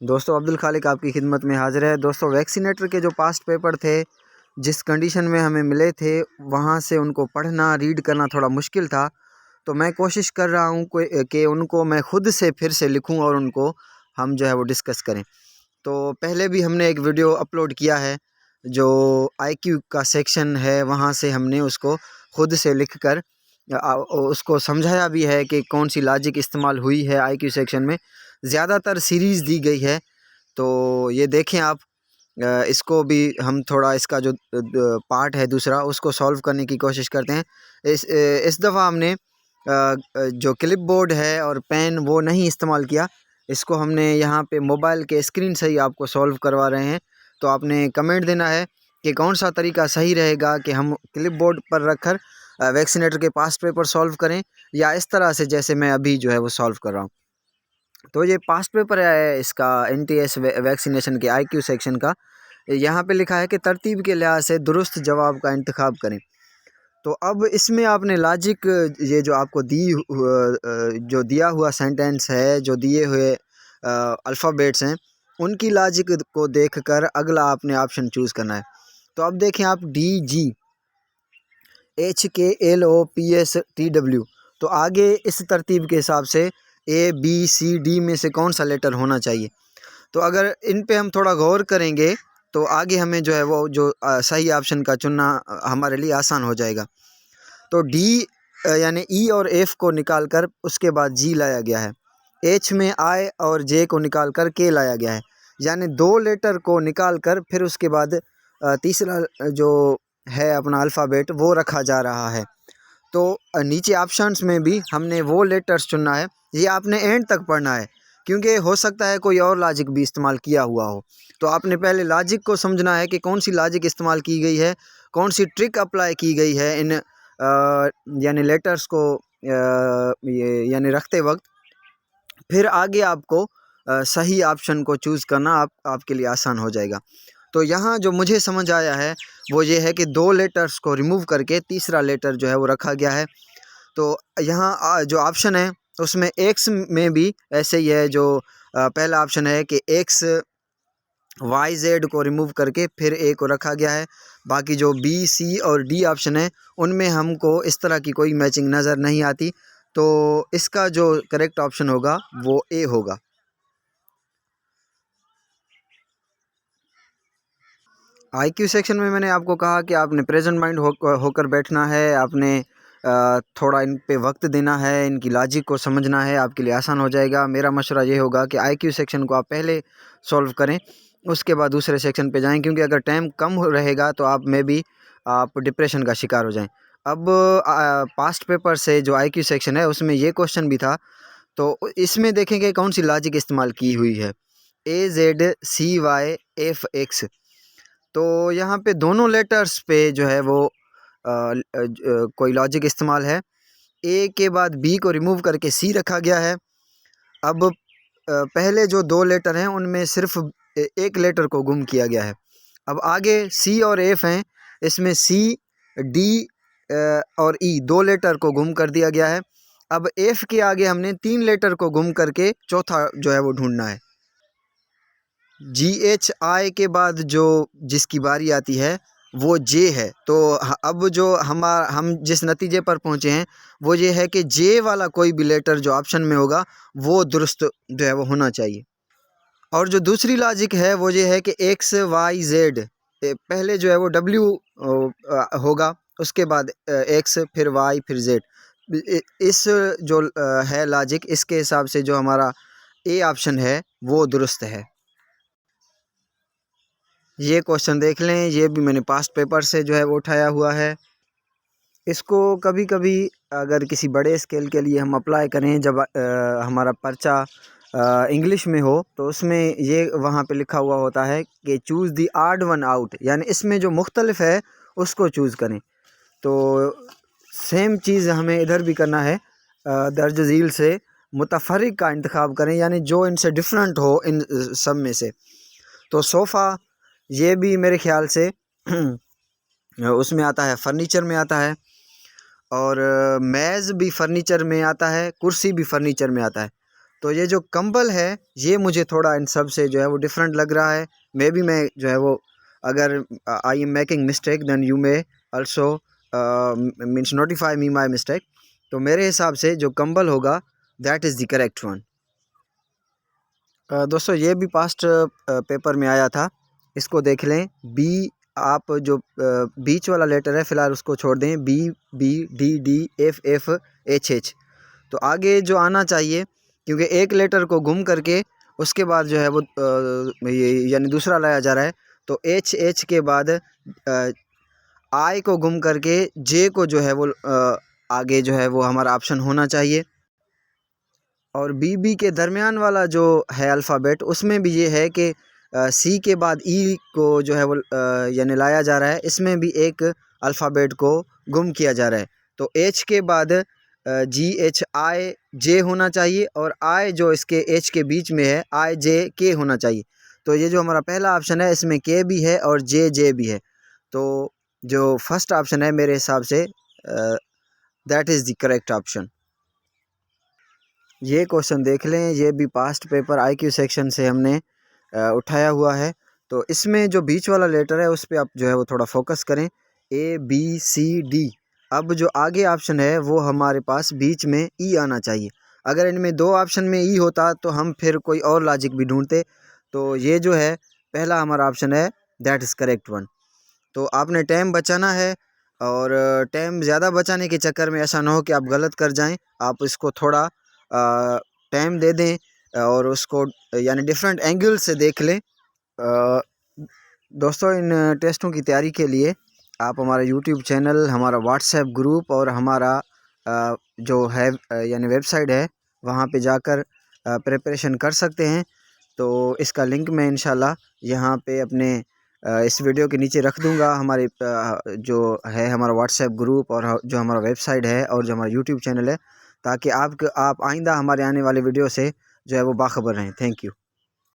दोस्तों अब्दुल खालिक आपकी खिदमत में हाज़िर है। दोस्तों वैक्सीनेटर के जो पास्ट पेपर थे, जिस कंडीशन में हमें मिले थे, वहाँ से उनको पढ़ना, रीड करना थोड़ा मुश्किल था। तो मैं कोशिश कर रहा हूँ कि उनको मैं ख़ुद से फिर से लिखूँ और उनको हम जो है वो डिस्कस करें। तो पहले भी हमने एक वीडियो अपलोड किया है, जो आईक्यू का सेक्शन है, वहाँ से हमने उसको ख़ुद से लिख कर उसको समझाया भी है कि कौन सी लॉजिक इस्तेमाल हुई है आईक्यू सेक्शन में। ज़्यादातर सीरीज़ दी गई है, तो ये देखें आप। इसको भी हम थोड़ा इसका जो पार्ट है दूसरा, उसको सॉल्व करने की कोशिश करते हैं। इस दफ़ा हमने जो क्लिप बोर्ड है और पेन वो नहीं इस्तेमाल किया। इसको हमने यहाँ पे मोबाइल के स्क्रीन से ही आपको सॉल्व करवा रहे हैं। तो आपने कमेंट देना है कि कौन सा तरीका सही रहेगा कि हम क्लिप बोर्ड पर रख कर वैक्सीनेटर के पास्ट पेपर सॉल्व करें, या इस तरह से जैसे मैं अभी जो है वो सॉल्व कर रहा हूँ। तो ये पास्ट पेपर है इसका एनटीएस वैक्सीनेशन के आईक्यू सेक्शन का। यहाँ पे लिखा है कि तरतीब के लिहाज से दुरुस्त जवाब का इंतखाब करें। तो अब इसमें आपने लॉजिक, ये जो आपको जो दिया हुआ सेंटेंस है, जो दिए हुए अल्फ़ाबेट्स हैं, उनकी लॉजिक को देखकर अगला आपने ऑप्शन चूज़ करना है। तो अब देखें आप DGHKLOPSTW, तो आगे इस तरतीब के हिसाब से ABCD में से कौन सा लेटर होना चाहिए। तो अगर इन पे हम थोड़ा गौर करेंगे तो आगे हमें जो है वो जो सही ऑप्शन का चुनना हमारे लिए आसान हो जाएगा। तो डी यानी ई और एफ को निकाल कर उसके बाद जी लाया गया है। एच में आई और जे को निकाल कर के लाया गया है। यानी दो लेटर को निकाल कर फिर उसके बाद तीसरा जो है अपना अल्फ़ाबेट वो रखा जा रहा है। तो नीचे ऑप्शंस में भी हमने वो लेटर्स चुनना है। ये आपने एंड तक पढ़ना है, क्योंकि हो सकता है कोई और लॉजिक भी इस्तेमाल किया हुआ हो। तो आपने पहले लॉजिक को समझना है कि कौन सी लॉजिक इस्तेमाल की गई है, कौन सी ट्रिक अप्लाई की गई है इन यानी लेटर्स को यानी रखते वक्त। फिर आगे आपको सही ऑप्शन को चूज़ करना आपके लिए आसान हो जाएगा। तो यहाँ जो मुझे समझ आया है वो ये है कि दो लेटर्स को रिमूव करके तीसरा लेटर जो है वो रखा गया है। तो यहाँ जो ऑप्शन है उसमें एक्स में भी ऐसे ही है। जो पहला ऑप्शन है कि एक्स वाई जेड को रिमूव करके फिर ए को रखा गया है। बाकी जो बी सी और डी ऑप्शन है उनमें हमको इस तरह की कोई मैचिंग नज़र नहीं आती। तो इसका जो करेक्ट ऑप्शन होगा वो ए होगा। आईक्यू सेक्शन में मैंने आपको कहा कि आपने प्रेजेंट माइंड होकर बैठना है। आपने थोड़ा इन पे वक्त देना है, इनकी लॉजिक को समझना है, आपके लिए आसान हो जाएगा। मेरा मशवरा ये होगा कि आईक्यू सेक्शन को आप पहले सॉल्व करें, उसके बाद दूसरे सेक्शन पे जाएं, क्योंकि अगर टाइम कम रहेगा तो आप में भी आप डिप्रेशन का शिकार हो जाएं। अब पास्ट पेपर से जो आईक्यू सेक्शन है उसमें ये क्वेश्चन भी था, तो इसमें देखेंगे कौन सी लॉजिक इस्तेमाल की हुई है। AZCYFX, तो यहाँ पे दोनों लेटर्स पे जो है वो कोई लॉजिक इस्तेमाल है। ए के बाद बी को रिमूव करके सी रखा गया है। अब पहले जो दो लेटर हैं उनमें सिर्फ एक लेटर को गुम किया गया है। अब आगे सी और एफ हैं, इसमें सी डी और ई दो लेटर को गुम कर दिया गया है। अब एफ के आगे हमने तीन लेटर को गुम करके चौथा जो है वो ढूंढना है। GHI के बाद जो जिसकी बारी आती है वो जे है। तो अब जो हम जिस नतीजे पर पहुँचे हैं वो ये है कि जे वाला कोई भी लेटर जो ऑप्शन में होगा वो दुरुस्त जो है वो होना चाहिए। और जो दूसरी लॉजिक है वो ये है कि XYZ, पहले जो है वो W होगा, उसके बाद X फिर Y फिर Z। इस जो है लॉजिक, इसके हिसाब से जो हमारा ए ऑप्शन है वो दुरुस्त है। ये क्वेश्चन देख लें, ये भी मैंने पास्ट पेपर से जो है वो उठाया हुआ है। इसको कभी कभी अगर किसी बड़े स्केल के लिए हम अप्लाई करें, जब हमारा पर्चा इंग्लिश में हो, तो उसमें ये वहाँ पे लिखा हुआ होता है कि choose the odd one out, यानी इसमें जो मुख्तलिफ है उसको चूज़ करें। तो सेम चीज़ हमें इधर भी करना है, दर्ज झील से मुतफर्रिक का इंतखाब करें, यानी जो इनसे डिफरेंट हो इन सब में से। तो सोफ़ा ये भी मेरे ख्याल से उसमें आता है, फर्नीचर में आता है, और मेज़ भी फर्नीचर में आता है, कुर्सी भी फर्नीचर में आता है। तो ये जो कंबल है ये मुझे थोड़ा इन सब से जो है वो डिफरेंट लग रहा है। मैं जो है वो अगर I am making mistake then you may also means notify me my mistake. तो मेरे हिसाब से जो कंबल होगा that is the correct one. दोस्तों ये भी पास्ट पेपर में आया था, इसको देख लें। बी, आप जो बीच वाला लेटर है फ़िलहाल उसको छोड़ दें, B B D D F F H H. तो आगे जो आना चाहिए, क्योंकि एक लेटर को गुम करके उसके बाद जो है वो ये यानी दूसरा लाया जा रहा है, तो एच एच के बाद आई को गुम करके जे को जो है वो आगे जो है वो हमारा ऑप्शन होना चाहिए। और बी के दरमियान वाला जो है अल्फ़ाबेट, उसमें भी ये है कि सी के बाद ई को जो है वो यानी लाया जा रहा है, इसमें भी एक अल्फ़ाबेट को गुम किया जा रहा है। तो एच के बाद जी एच आई जे होना चाहिए, और आई जो इसके एच के बीच में है आई जे के होना चाहिए। तो ये जो हमारा पहला ऑप्शन है इसमें के भी है और जे भी है। तो जो फर्स्ट ऑप्शन है मेरे हिसाब say that is the correct option. ये क्वेश्चन देख लें, ये भी पास्ट पेपर आईक्यू सेक्शन से हमने उठाया हुआ है। तो इसमें जो बीच वाला लेटर है उस पर आप जो है वो थोड़ा फोकस करें, ए बी सी डी। अब जो आगे ऑप्शन है वो हमारे पास बीच में ई आना चाहिए। अगर इनमें दो ऑप्शन में ई होता तो हम फिर कोई और लॉजिक भी ढूंढते। तो ये जो है पहला हमारा ऑप्शन है, दैट इज़ करेक्ट वन। तो आपने टाइम बचाना है, और टाइम ज़्यादा बचाने के चक्कर में ऐसा ना हो कि आप गलत कर जाएं। आप इसको थोड़ा टाइम दे दें और उसको यानी डिफरेंट एंगल से देख लें। दोस्तों इन टेस्टों की तैयारी के लिए आप हमारा यूट्यूब चैनल, हमारा व्हाट्सएप ग्रुप और हमारा जो है यानी वेबसाइट है वहाँ पे जाकर प्रिपरेशन कर सकते हैं। तो इसका लिंक मैं इंशाल्लाह यहाँ पे अपने इस वीडियो के नीचे रख दूँगा। हमारे जो है हमारा व्हाट्सएप ग्रुप और जो हमारा वेबसाइट है और जो हमारा यूट्यूब चैनल है, ताकि आप आइंदा हमारे आने वाले वीडियो से जो है वो बाखबर रहें। Thank you.